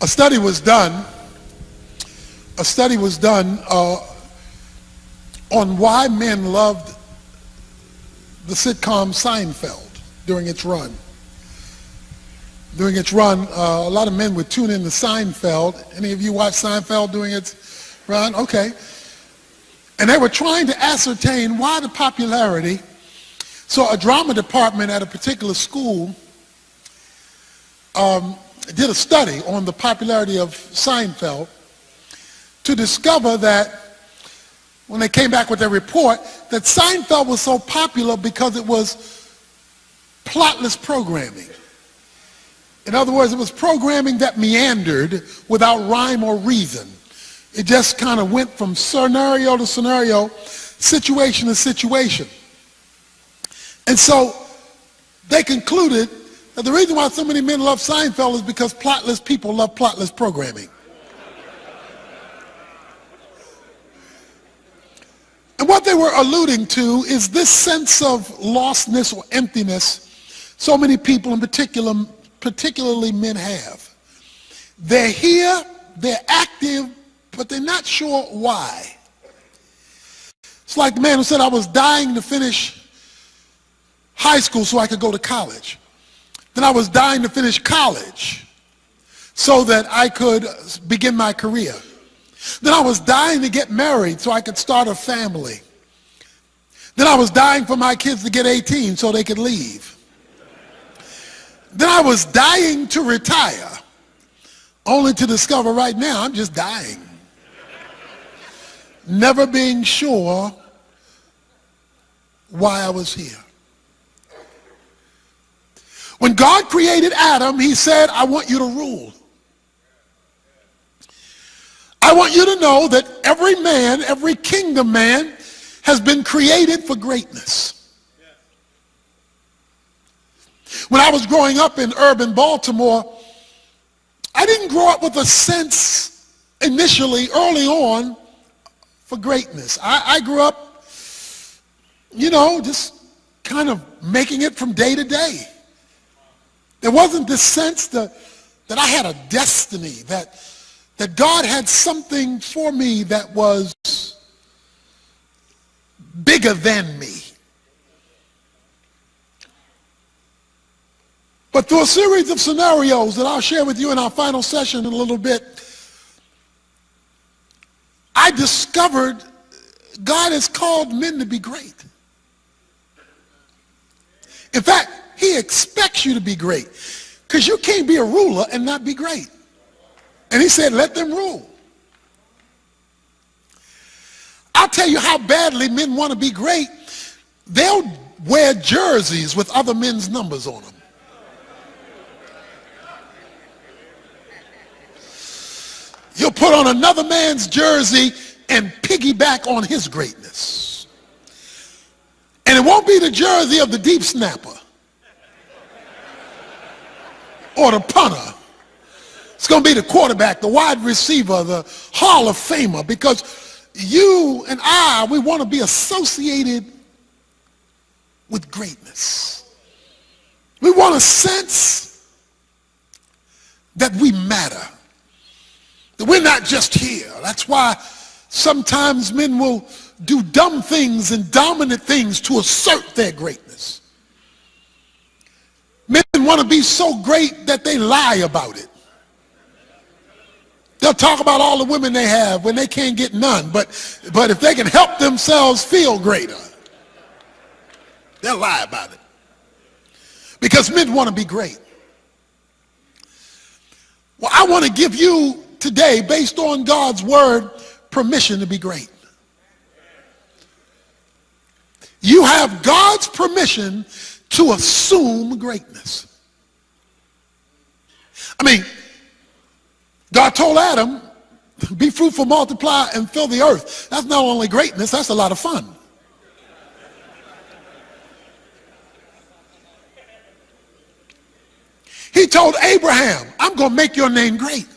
A study was done. On why men loved the sitcom Seinfeld during its run. A lot of men would tune in to Seinfeld. Any of you watch Seinfeld during its run? Okay. And they were trying to ascertain why the popularity. So a drama department at a particular school did a study on the popularity of Seinfeld to discover that when they came back with their report, that Seinfeld was so popular because it was plotless programming. In other words, it was programming that meandered without rhyme or reason. It just kind of went from scenario to scenario, situation to situation. And so they concluded that the reason why so many men love Seinfeld is because plotless people love plotless programming. And what they were alluding to is this sense of lostness or emptiness so many people, in particularly men, have. They're here, they're active, but they're not sure why. It's like the man who said, I was dying to finish high school so I could go to college. Then I was dying to finish college so that I could begin my career. Then I was dying to get married so I could start a family. Then I was dying for my kids to get 18 so they could leave. Then I was dying to retire, only to discover right now I'm just dying. Never being sure why I was here. When God created Adam, he said, I want you to rule. I want you to know that every man, every kingdom man, has been created for greatness. When I was growing up in urban Baltimore, I didn't grow up with a sense initially, early on, for greatness. I grew up, just kind of making it from day to day. There wasn't this sense that I had a destiny, that God had something for me that was bigger than me. But through a series of scenarios that I'll share with you in our final session in a little bit, I discovered God has called men to be great. In fact, he expects you to be great, because you can't be a ruler and not be great. And he said, let them rule. I'll tell you how badly men want to be great. They'll wear jerseys with other men's numbers on them. You'll put on another man's jersey and piggyback on his greatness. And it won't be the jersey of the deep snapper or the punter. It's going to be the quarterback, the wide receiver, the Hall of Famer, because you and we want to be associated with greatness. We want a sense that we matter, that we're not just here. That's why sometimes men will do dumb things and dominant things to assert their greatness. Men want to be so great that they lie about it. They'll talk about all the women they have when they can't get none, but if they can help themselves feel greater, they'll lie about it. Because men want to be great. Well, I want to give you today, based on God's word, permission to be great. You have God's permission to assume greatness. I mean, God told Adam, be fruitful, multiply, and fill the earth. That's not only greatness, that's a lot of fun. He told Abraham, I'm going to make your name great.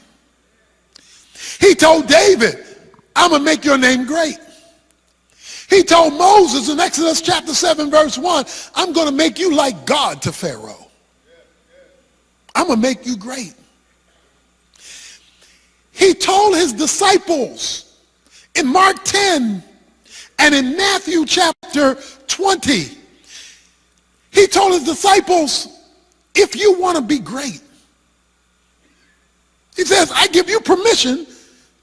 He told David, I'm going to make your name great. He told Moses in Exodus chapter 7, verse 1, I'm going to make you like God to Pharaoh. I'm going to make you great. told his disciples in Mark 10 and in Matthew chapter 20, he told his disciples, if you want to be great, he says, I give you permission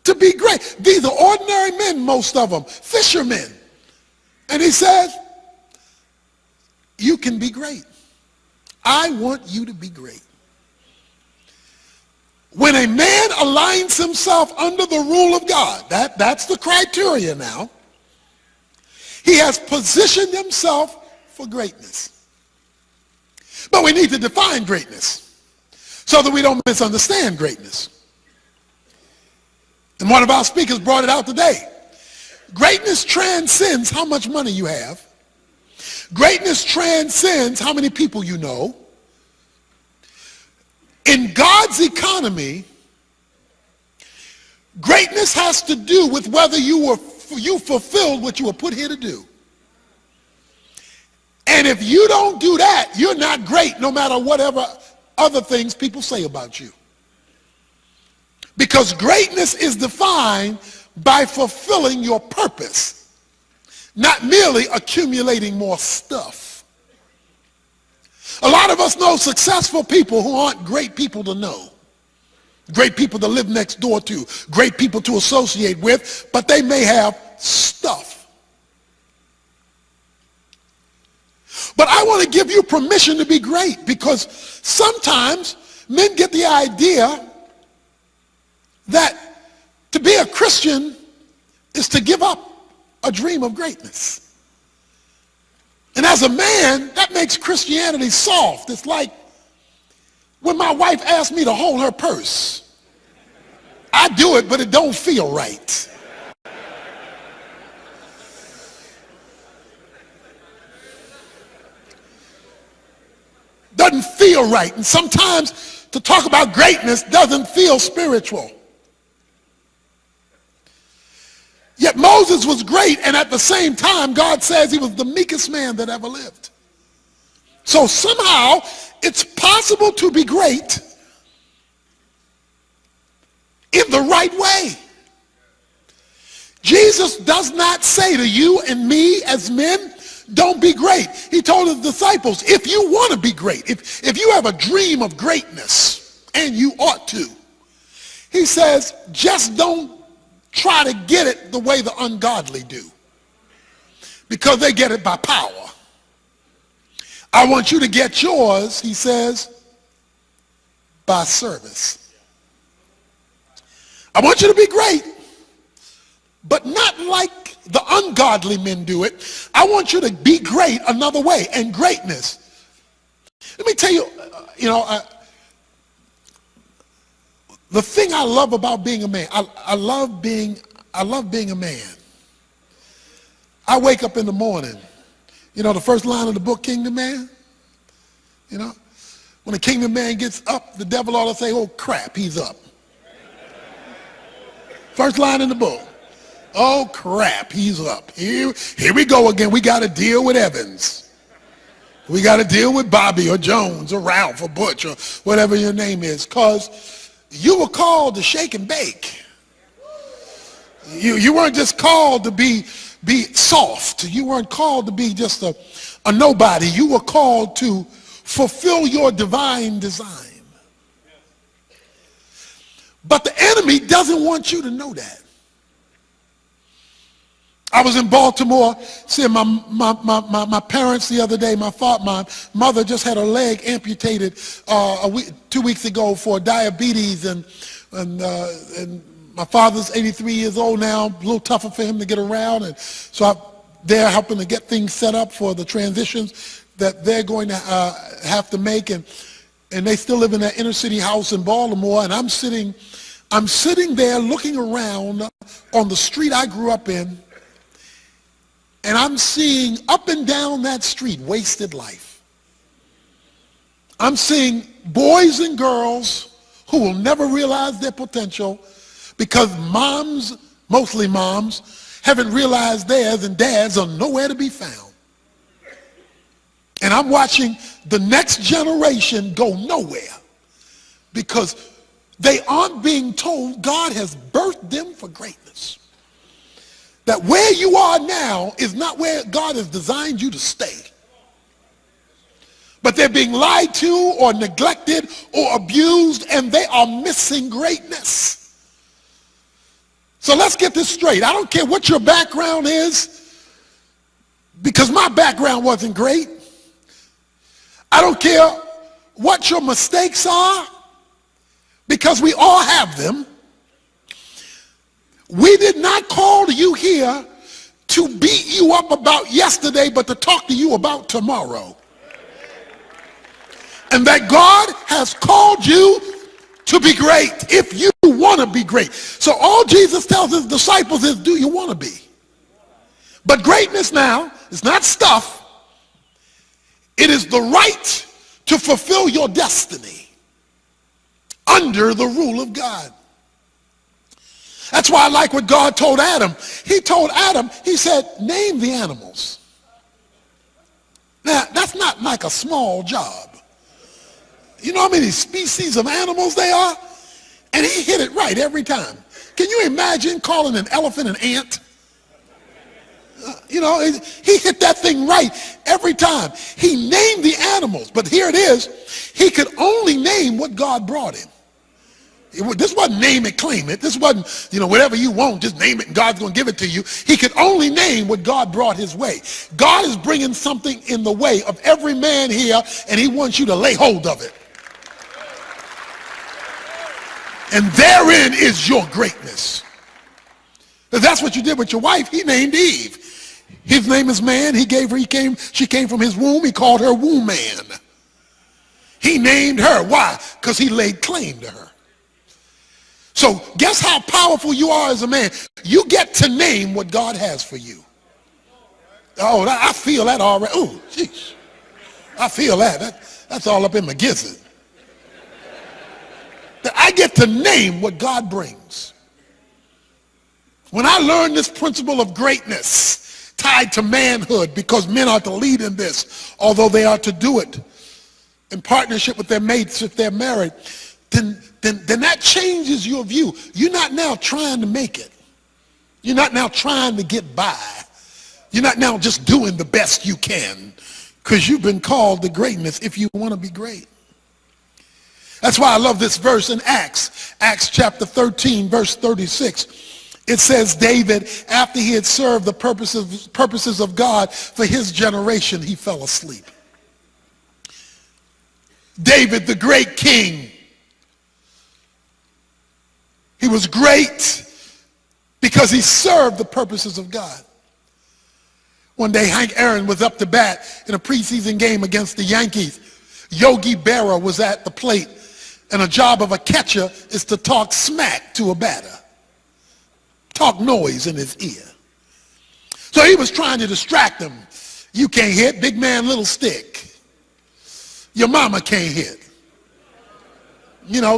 to be great. These are ordinary men, most of them, fishermen. And he says, you can be great. I want you to be great. When a man aligns himself under the rule of God, that's the criteria now, he has positioned himself for greatness. But we need to define greatness so that we don't misunderstand greatness. And one of our speakers brought it out today. Greatness transcends how much money you have. Greatness transcends how many people you know. In God's economy, greatness has to do with whether you fulfilled what you were put here to do. And if you don't do that, you're not great, no matter whatever other things people say about you. Because greatness is defined by fulfilling your purpose, not merely accumulating more stuff. A lot of us know successful people who aren't great people to know, great people to live next door to, great people to associate with, but they may have stuff. But I want to give you permission to be great, because sometimes men get the idea that to be a Christian is to give up a dream of greatness. And as a man, that makes Christianity soft. It's like when my wife asks me to hold her purse. I do it, but it don't feel right. Doesn't feel right. And sometimes to talk about greatness doesn't feel spiritual. Yet Moses was great, and at the same time, God says he was the meekest man that ever lived. So somehow, it's possible to be great in the right way. Jesus does not say to you and me as men, don't be great. He told his disciples, if you want to be great, if you have a dream of greatness, and you ought to, he says, just don't try to get it the way the ungodly do, because they get it by power. I want you to get yours, he says, by service. I want you to be great, but not like the ungodly men do it. I want you to be great another way. And greatness, let me tell you, the thing I love about being a man, I love being a man. I wake up in the morning. You know the first line of the book, Kingdom Man? You know? When the Kingdom Man gets up, the devil ought to say, oh crap, he's up. First line in the book. Oh crap, he's up. Here we go again. We got to deal with Evans. We got to deal with Bobby or Jones or Ralph or Butch or whatever your name is, because you were called to shake and bake. You weren't just called to be soft. You weren't called to be just a nobody. You were called to fulfill your divine design. But the enemy doesn't want you to know that. I was in Baltimore seeing my parents the other day. My mother just had her leg amputated 2 weeks ago for diabetes, and my father's 83 years old now, a little tougher for him to get around, and so I'm there helping to get things set up for the transitions that they're going to have to make, and they still live in that inner city house in Baltimore, and I'm sitting there looking around on the street I grew up in. And I'm seeing up and down that street wasted life. I'm seeing boys and girls who will never realize their potential because moms, mostly moms, haven't realized theirs, and dads are nowhere to be found. And I'm watching the next generation go nowhere because they aren't being told God has birthed them for greatness. That where you are now is not where God has designed you to stay. But they're being lied to or neglected or abused, and they are missing greatness. So let's get this straight. I don't care what your background is, because my background wasn't great. I don't care what your mistakes are, because we all have them. We did not call you here to beat you up about yesterday, but to talk to you about tomorrow. And that God has called you to be great if you want to be great. So all Jesus tells his disciples is, do you want to be? But greatness now is not stuff. It is the right to fulfill your destiny under the rule of God. That's why I like what God told Adam. He told Adam, he said, name the animals. Now, that's not like a small job. You know how many species of animals there are? And he hit it right every time. Can you imagine calling an elephant an ant? He hit that thing right every time. He named the animals, but here it is. He could only name what God brought him. This wasn't name it, claim it. This wasn't, whatever you want, just name it and God's going to give it to you. He could only name what God brought his way. God is bringing something in the way of every man here, and he wants you to lay hold of it. And therein is your greatness. That's what you did with your wife. He named Eve. His name is man. She came from his womb. He called her womb man. He named her. Why? Because he laid claim to her. So guess how powerful you are as a man. You get to name what God has for you. Oh, I feel that already. Oh, jeez. I feel that. That's all up in my gizzard. That I get to name what God brings. When I learned this principle of greatness tied to manhood, because men are to lead in this, although they are to do it in partnership with their mates if they're married, then that changes your view. You're not now trying to make it. You're not now trying to get by. You're not now just doing the best you can, because you've been called to greatness if you want to be great. That's why I love this verse in Acts chapter 13, verse 36. It says, David, after he had served the purposes of God for his generation, he fell asleep. David, the great king, he was great because he served the purposes of God. One day, Hank Aaron was up to bat in a preseason game against the Yankees. Yogi Berra was at the plate, and a job of a catcher is to talk smack to a batter. Talk noise in his ear. So he was trying to distract him. You can't hit, big man, little stick. Your mama can't hit.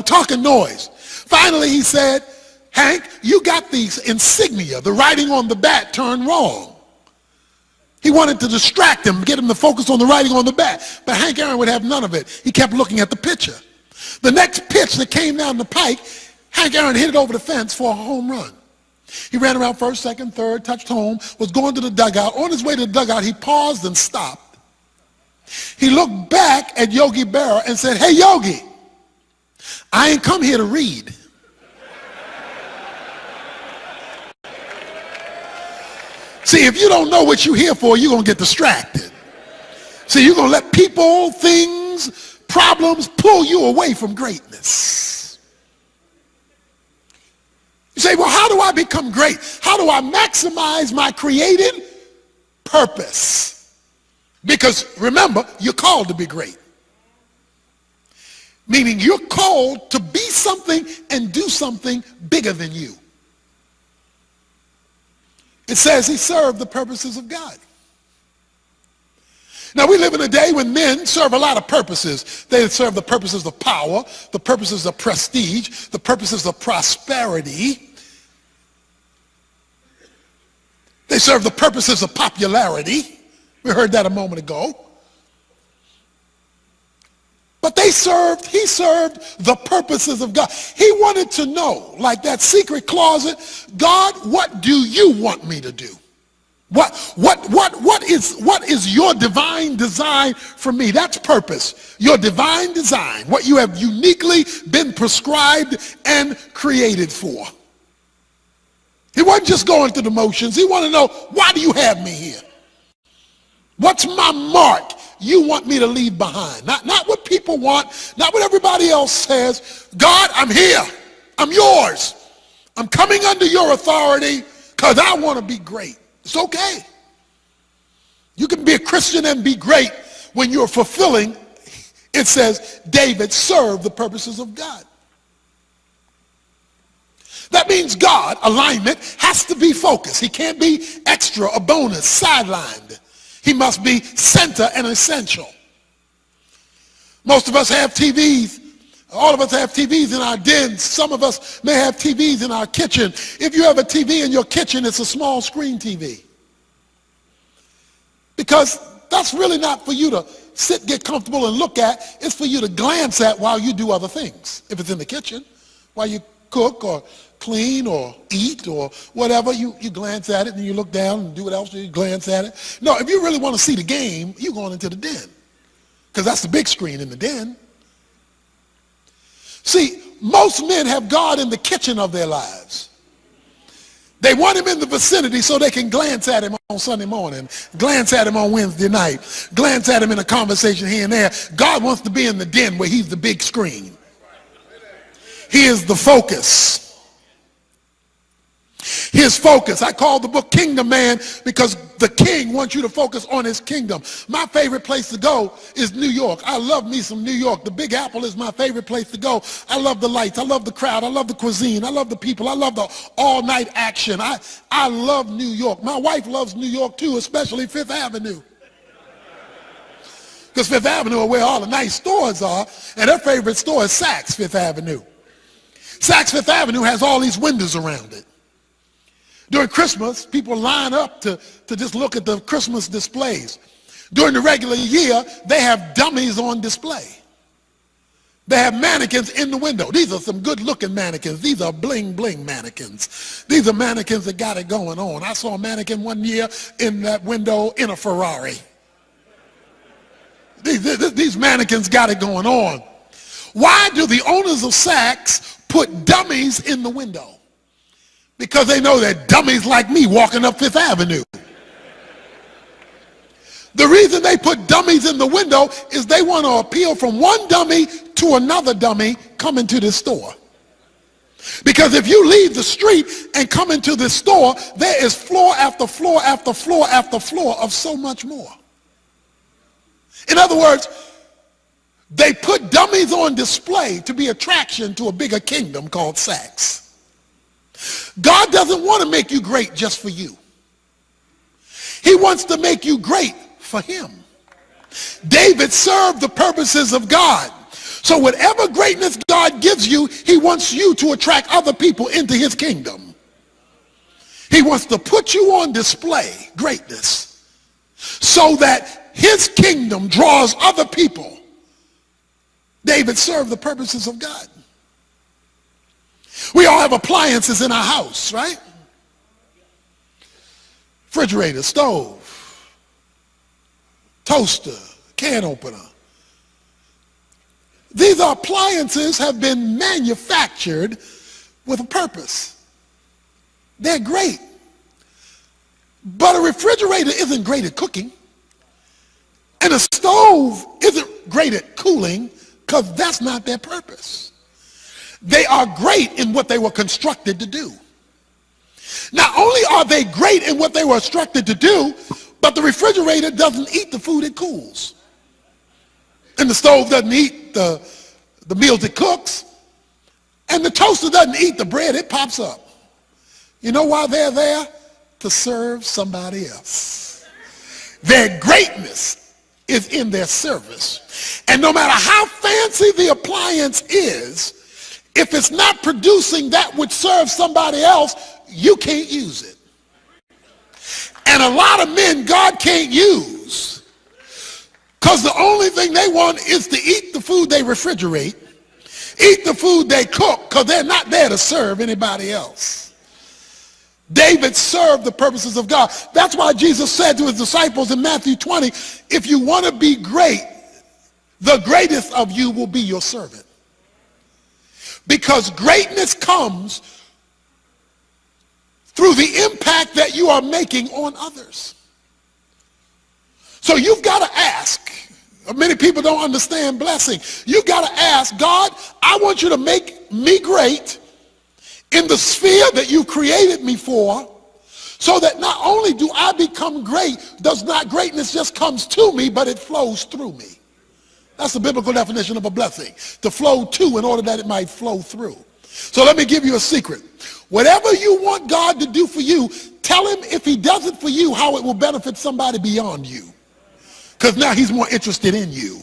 Talking noise. Finally, he said, Hank, you got these insignia, the writing on the bat turned wrong. He wanted to distract him, get him to focus on the writing on the bat. But Hank Aaron would have none of it. He kept looking at the pitcher. The next pitch that came down the pike, Hank Aaron hit it over the fence for a home run. He ran around first, second, third, touched home, was going to the dugout. On his way to the dugout, he paused and stopped. He looked back at Yogi Berra and said, hey, Yogi, I ain't come here to read. See, if you don't know what you're here for, you're going to get distracted. See, you're going to let people, things, problems pull you away from greatness. You say, well, how do I become great? How do I maximize my created purpose? Because remember, you're called to be great. Meaning you're called to be something and do something bigger than you. It says he served the purposes of God. Now, we live in a day when men serve a lot of purposes. They serve the purposes of power, the purposes of prestige, the purposes of prosperity. They serve the purposes of popularity. We heard that a moment ago. But he served the purposes of God. He wanted to know, like that secret closet, God, what do you want me to do? What is your divine design for me? That's purpose. Your divine design, what you have uniquely been prescribed and created for. He wasn't just going through the motions. He wanted to know, why do you have me here? What's my mark you want me to leave behind? Not what people want, not what everybody else says. God, I'm here. I'm yours. I'm coming under your authority because I want to be great. It's okay. You can be a Christian and be great when you're fulfilling, it says, David served the purposes of God. That means God, alignment, has to be focused. He can't be extra, a bonus, sidelined. He must be center and essential. Most of us have TVs. All of us have TVs in our dens. Some of us may have TVs in our kitchen. If you have a TV in your kitchen, it's a small screen TV. Because that's really not for you to sit, get comfortable, and look at. It's for you to glance at while you do other things. If it's in the kitchen, while you cook or clean or eat or whatever, you glance at it and you look down and do what else, you glance at it. No, if you really want to see the game, you're going into the den. Because that's the big screen in the den. See, most men have God in the kitchen of their lives. They want him in the vicinity so they can glance at him on Sunday morning, glance at him on Wednesday night, glance at him in a conversation here and there. God wants to be in the den where he's the big screen. He is the focus. His focus. I call the book Kingdom Man because the king wants you to focus on his kingdom. My favorite place to go is New York. I love me some New York. The Big Apple is my favorite place to go. I love the lights. I love the crowd. I love the cuisine. I love the people. I love the all-night action. I love New York. My wife loves New York too, especially Fifth Avenue. Because Fifth Avenue is where all the nice stores are, and her favorite store is Saks Fifth Avenue. Saks Fifth Avenue has all these windows around it. During Christmas, people line up to just look at the Christmas displays. During the regular year, they have dummies on display. They have mannequins in the window. These are some good-looking mannequins. These are bling-bling mannequins. These are mannequins that got it going on. I saw a mannequin one year in that window in a Ferrari. These mannequins got it going on. Why do the owners of Saks put dummies in the window? Because they know that dummies like me walking up Fifth Avenue. The reason they put dummies in the window is they want to appeal from one dummy to another dummy coming to this store. Because if you leave the street and come into this store, there is floor after floor after floor after floor of so much more. In other words, they put dummies on display to be attraction to a bigger kingdom called Saks. God doesn't want to make you great just for you. He wants to make you great for him. David served the purposes of God. So whatever greatness God gives you, he wants you to attract other people into his kingdom. He wants to put you on display, greatness, so that his kingdom draws other people. David served the purposes of God. We all have appliances in our house, right? Refrigerator, stove, toaster, can opener. These appliances have been manufactured with a purpose. They're great. But a refrigerator isn't great at cooking. And a stove isn't great at cooling because that's not their purpose. They are great in what they were constructed to do. Not only are they great in what they were constructed to do, but the refrigerator doesn't eat the food it cools. And the stove doesn't eat the meals it cooks. And the toaster doesn't eat the bread it pops up. You know why they're there? To serve somebody else. Their greatness is in their service. And no matter how fancy the appliance is, if it's not producing that which serves somebody else, you can't use it. And a lot of men God can't use Because the only thing they want is to eat the food they refrigerate, eat the food they cook, because they're not there to serve anybody else. David served the purposes of God. That's why Jesus said to his disciples in Matthew 20, if you want to be great, the greatest of you will be your servant. Because greatness comes through the impact that you are making on others. So you've got to ask. Many people don't understand blessing. You've got to ask, God, I want you to make me great in the sphere that you created me for, so that not only do I become great, does not greatness just comes to me, but it flows through me. That's the biblical definition of a blessing. To flow to in order that it might flow through. So let me give you a secret. Whatever you want God to do for you, tell him if he does it for you, how it will benefit somebody beyond you. Because now he's more interested in you.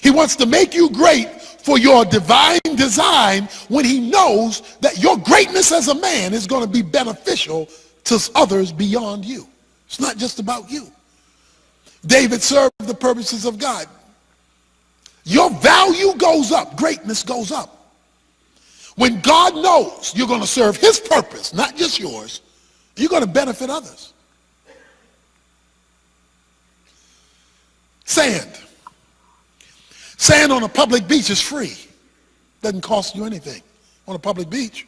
He wants to make you great for your divine design when he knows that your greatness as a man is going to be beneficial to others beyond you. It's not just about you. David served the purposes of God. Your value goes up. Greatness goes up. When God knows you're going to serve his purpose, not just yours, you're going to benefit others. Sand. Sand on a public beach is free. Doesn't cost you anything on a public beach.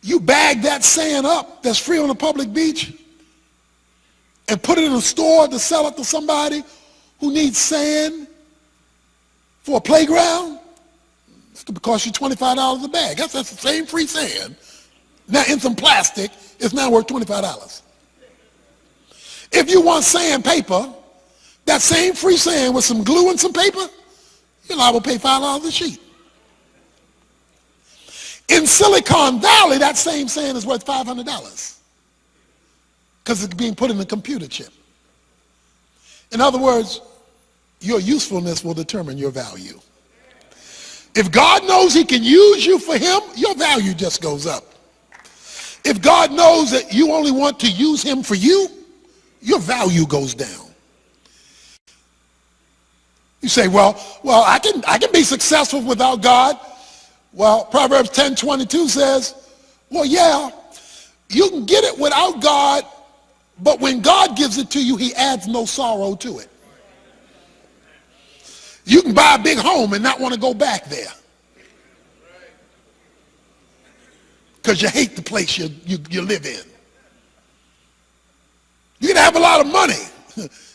You bag that sand up that's free on a public beach and put it in a store to sell it to somebody who needs sand for a playground. It's going to cost you $25 a bag. That's the same free sand. Now in some plastic, it's now worth $25. If you want sandpaper, that same free sand with some glue and some paper, you're liable to pay $5 a sheet. In Silicon Valley, that same sand is worth $500 because it's being put in a computer chip. In other words, your usefulness will determine your value. If God knows he can use you for him, your value just goes up. If God knows that you only want to use him for you, your value goes down. You say, well, I can be successful without God. Well, Proverbs 10:22 says, well, yeah, you can get it without God, but when God gives it to you, he adds no sorrow to it. You can buy a big home and not want to go back there because you hate the place you live in. You can have a lot of money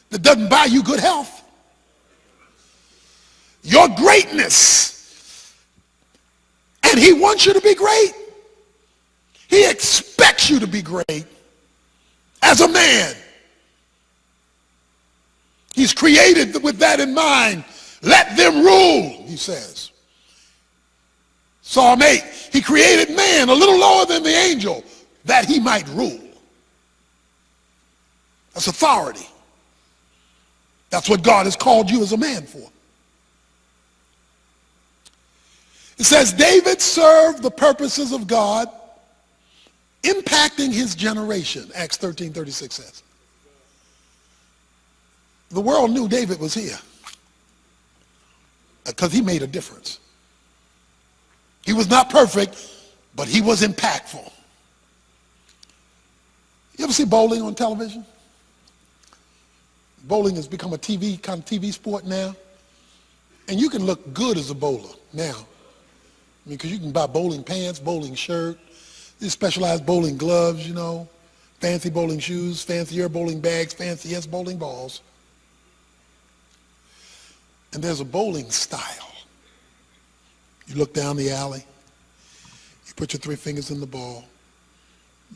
that doesn't buy you good health. Your greatness, and he wants you to be great. He expects you to be great as a man. He's created with that in mind. Let them rule, he says. Psalm 8, he created man a little lower than the angel that he might rule. That's authority. That's what God has called you as a man for. It says David served the purposes of God, impacting his generation, Acts 13:36 says. The world knew David was here because he made a difference. He was not perfect, but he was impactful. You ever see bowling on television? Bowling has become a kind of TV sport now. And you can look good as a bowler now. I mean, because you can buy bowling pants, bowling shirt, these specialized bowling gloves, you know, fancy bowling shoes, fancier bowling bags, fanciest bowling balls. And there's a bowling style. You look down the alley, you put your 3 fingers in the ball,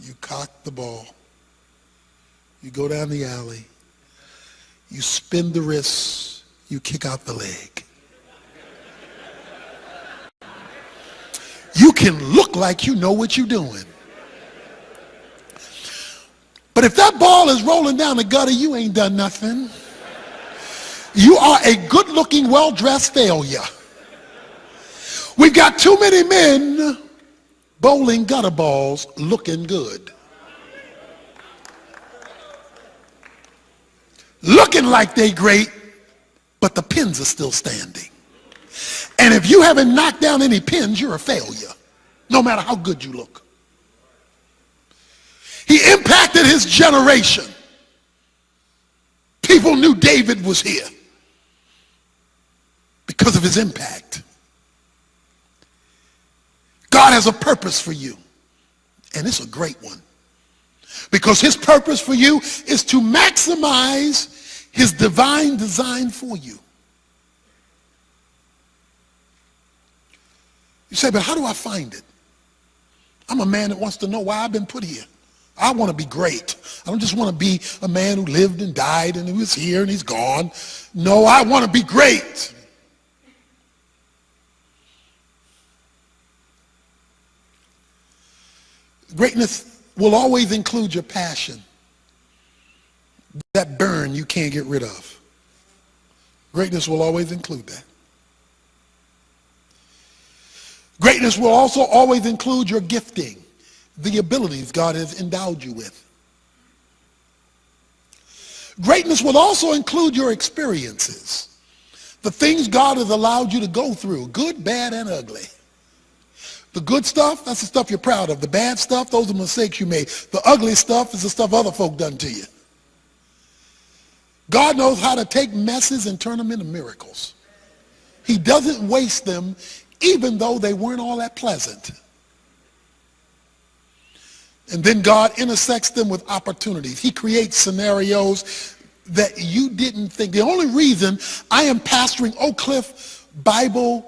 you cock the ball, you go down the alley, you spin the wrists, you kick out the leg. You can look like you know what you're doing. But if that ball is rolling down the gutter, you ain't done nothing. You are a good-looking, well-dressed failure. We've got too many men bowling gutter balls looking good. looking like they great, but the pins are still standing. And if you haven't knocked down any pins, you're a failure, no matter how good you look. He impacted his generation. People knew David was here because of his impact. God has a purpose for you, and it's a great one. Because his purpose for you is to maximize his divine design for you. You say, but how do I find it? I'm a man that wants to know why I've been put here. I want to be great. I don't just want to be a man who lived and died and who was here and he's gone. No, I want to be great. Greatness will always include your passion. That burn you can't get rid of. Greatness will always include that. Greatness will also always include your gifting, the abilities God has endowed you with. Greatness will also include your experiences, the things God has allowed you to go through, good, bad, and ugly. The good stuff, that's the stuff you're proud of. The bad stuff, those are mistakes you made. The ugly stuff is the stuff other folk done to you. God knows how to take messes and turn them into miracles. He doesn't waste them even though they weren't all that pleasant. And then God intersects them with opportunities. He creates scenarios that you didn't think. The only reason I am pastoring Oak Cliff Bible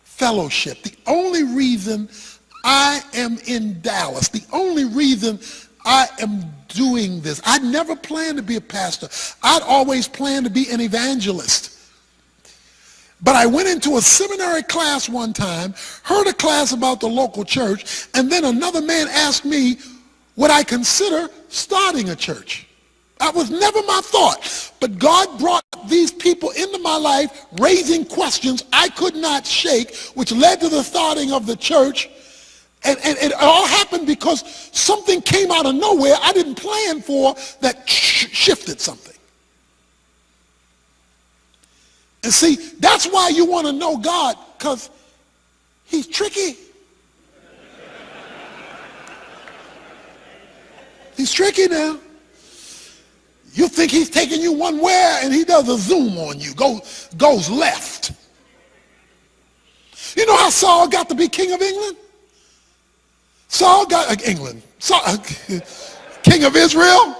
Fellowship, the only reason I am in Dallas, the only reason I am doing this, I never planned to be a pastor. I'd always planned to be an evangelist. But I went into a seminary class one time, heard a class about the local church, and then another man asked me, would I consider starting a church? That was never my thought. But God brought these people into my life, raising questions I could not shake, which led to the starting of the church. And it all happened because something came out of nowhere I didn't plan for that shifted something. And see, that's why you want to know God, because he's tricky. He's tricky now. You think he's taking you one way and he does a zoom on you, goes left. You know how Saul got to be king of England? Saul got England. King of Israel?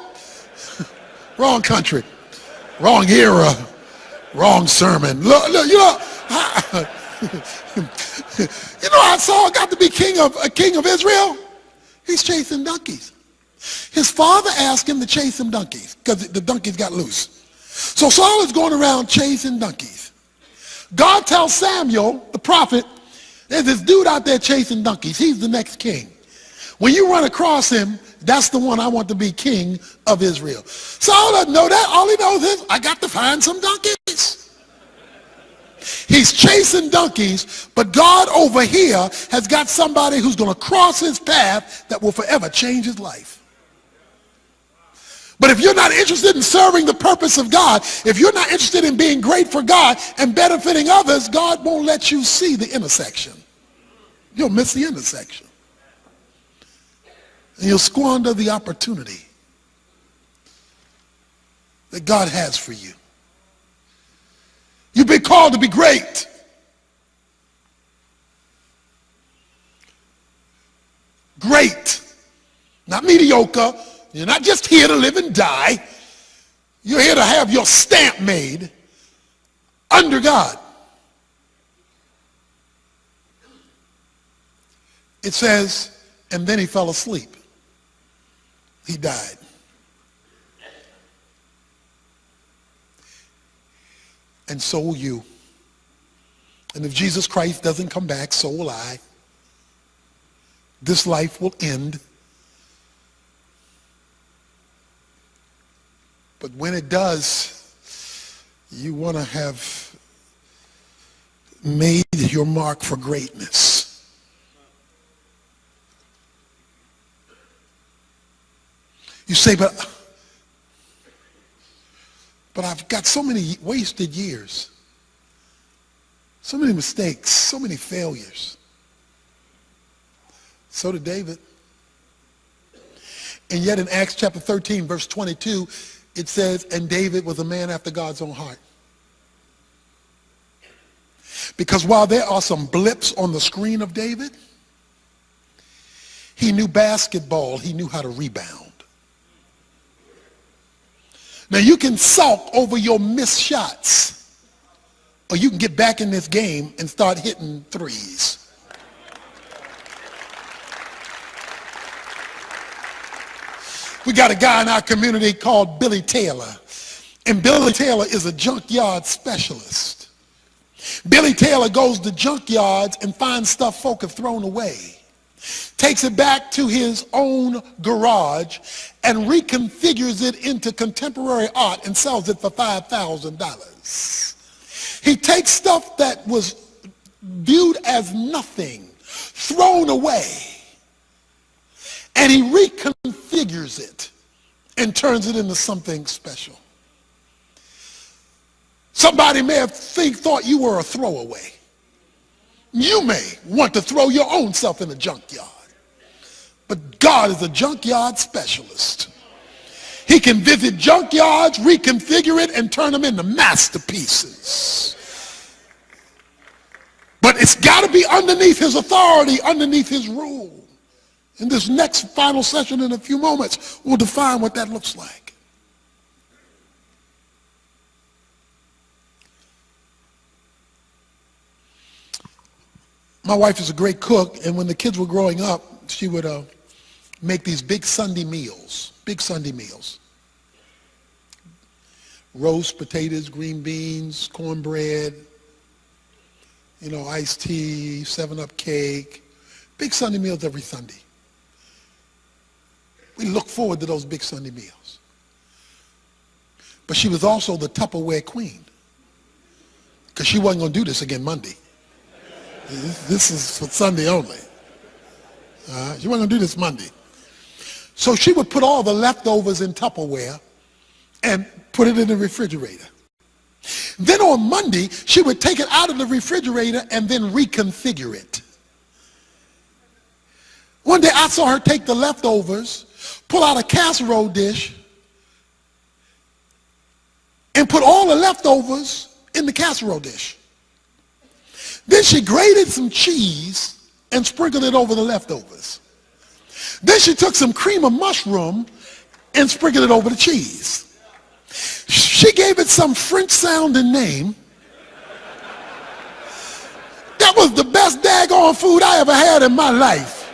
Wrong country. Wrong era. Wrong sermon. Look, you know how Saul got to be king of Israel? He's chasing donkeys. His father asked him to chase some donkeys because the donkeys got loose. So Saul is going around chasing donkeys. God tells Samuel, the prophet, there's this dude out there chasing donkeys. He's the next king. When you run across him, that's the one I want to be king of Israel. Saul doesn't know that. All he knows is, I got to find some donkeys. He's chasing donkeys, but God over here has got somebody who's going to cross his path that will forever change his life. But if you're not interested in serving the purpose of God, if you're not interested in being great for God and benefiting others, God won't let you see the intersection. You'll miss the intersection. And you'll squander the opportunity that God has for you. You've been called to be great. Great. Not mediocre. You're not just here to live and die. You're here to have your stamp made under God. It says, and then he fell asleep. He died. And so will you. And if Jesus Christ doesn't come back, so will I. This life will end. But when it does, you want to have made your mark for greatness. You say, but but I've got so many wasted years, so many mistakes, so many failures. So did David. And yet in Acts chapter 13, verse 22, it says, and David was a man after God's own heart. Because while there are some blips on the screen of David, he knew basketball, he knew how to rebound. Now you can sulk over your missed shots, or you can get back in this game and start hitting threes. We got a guy in our community called Billy Taylor, and Billy Taylor is a junkyard specialist. Billy Taylor goes to junkyards and finds stuff folk have thrown away, takes it back to his own garage and reconfigures it into contemporary art and sells it for $5,000. He takes stuff that was viewed as nothing, thrown away, and he reconfigures it and turns it into something special. Somebody may have thought you were a throwaway. You may want to throw your own self in a junkyard. But God is a junkyard specialist. He can visit junkyards, reconfigure it, and turn them into masterpieces. But it's got to be underneath his authority, underneath his rule. In this next final session in a few moments, we'll define what that looks like. My wife is a great cook, and when the kids were growing up, she would make these big Sunday meals. Roast potatoes, green beans, cornbread, iced tea, 7-Up cake. Big Sunday meals every Sunday. We look forward to those big Sunday meals. But she was also the Tupperware queen, because she wasn't going to do this again Monday. This is for Sunday only. She wasn't going to do this Monday. So she would put all the leftovers in Tupperware and put it in the refrigerator. Then on Monday, she would take it out of the refrigerator and then reconfigure it. One day I saw her take the leftovers, pull out a casserole dish, and put all the leftovers in the casserole dish. Then she grated some cheese and sprinkled it over the leftovers. Then she took some cream of mushroom and sprinkled it over the cheese. She gave it some French-sounding name. That was the best daggone food I ever had in my life.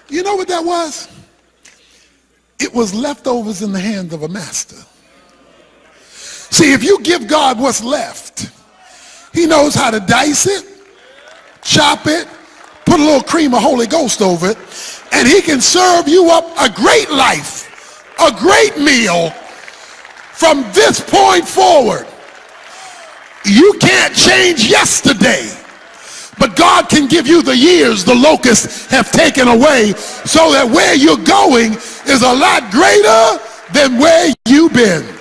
You know what that was? It was leftovers in the hands of a master. See, if you give God what's left, he knows how to dice it, chop it, put a little cream of Holy Ghost over it, and he can serve you up a great life, a great meal from this point forward. You can't change yesterday, but God can give you the years the locusts have taken away, so that where you're going is a lot greater than where you've been.